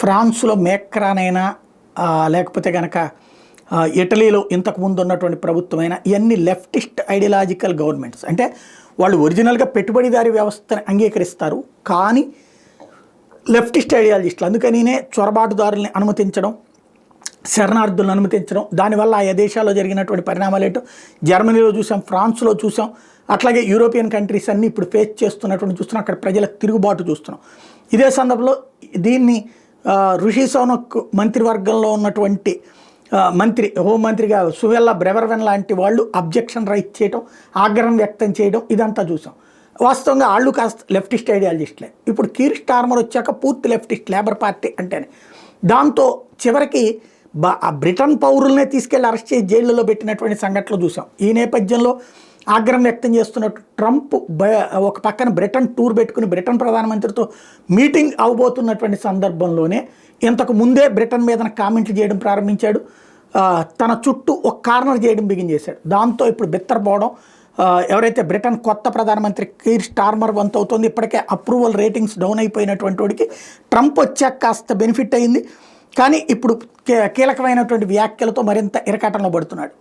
ఫ్రాన్స్‌లో మేక్రానైనా లేకపోతే గనక ఇటలీలో ఇంతకుముందు ఉన్నటువంటి ప్రభుత్వమైనా ఇవన్నీ లెఫ్టిస్ట్ ఐడియాలజికల్ గవర్నమెంట్స్. అంటే వాళ్ళు ఒరిజినల్‌గా పెట్టుబడిదారీ వ్యవస్థని అంగీకరిస్తారు. కానీ లెఫ్టిస్ట్ ఐడియాలజిస్టులు. అందుకనినే చొరబాటుదారుల్ని అనుమతించడం, శరణార్థులను అనుమతించడం, దానివల్ల ఆయా దేశాల్లో జరిగినటువంటి పరిణామాలు ఏంటో జర్మనీలో చూసాం, ఫ్రాన్స్‌లో చూసాం. అట్లాగే యూరోపియన్ కంట్రీస్ అన్నీ ఇప్పుడు ఫేస్ చేస్తున్నటువంటి చూస్తున్నాం. అక్కడ ప్రజల తిరుగుబాటు చూస్తున్నాం. ఇదే సందర్భంలో దీన్ని రిషి సునక్ మంత్రివర్గంలో ఉన్నటువంటి హోంమంత్రిగా సువెల్లా బ్రెవర్వెన్ లాంటి వాళ్ళు అబ్జెక్షన్ రైట్ చేయడం, ఆగ్రహం వ్యక్తం చేయడం ఇదంతా చూసాం. వాస్తవంగా వాళ్ళు కాస్త లెఫ్టిస్ట్ ఐడియాలజిస్టులే. ఇప్పుడు కీర్ స్టార్మర్ వచ్చాక పూర్తి లెఫ్టిస్ట్, లేబర్ పార్టీ అంటేనే. దాంతో చివరికి బ్రిటన్ పౌరులనే తీసుకెళ్లి అరెస్ట్ చేసి జైళ్ళలో పెట్టినటువంటి సంఘటనలు చూసాం. ఈ నేపథ్యంలో ఆగ్రహం వ్యక్తం చేస్తున్నట్టు ట్రంప్ ఒక పక్కన బ్రిటన్ టూర్ పెట్టుకుని బ్రిటన్ ప్రధానమంత్రితో మీటింగ్ అవబోతున్నటువంటి సందర్భంలోనే ఇంతకు ముందే బ్రిటన్ మీద కామెంట్లు చేయడం ప్రారంభించాడు. తన చుట్టూ ఒక కార్నర్ చేయడం బిగిన్ చేశాడు. దాంతో ఇప్పుడు బిత్తరపోవడం, ఎవరైతే బ్రిటన్ కొత్త ప్రధానమంత్రి కీర్ స్టార్మర్ వంతు అవుతుంది. ఇప్పటికే అప్రూవల్ రేటింగ్స్ డౌన్ అయిపోయినటువంటి వాడికి ట్రంప్ వచ్చాక కాస్త బెనిఫిట్ అయింది. కానీ ఇప్పుడు కీలకమైనటువంటి వ్యాఖ్యలతో మరింత ఇరకాటంలో పడుతున్నాడు.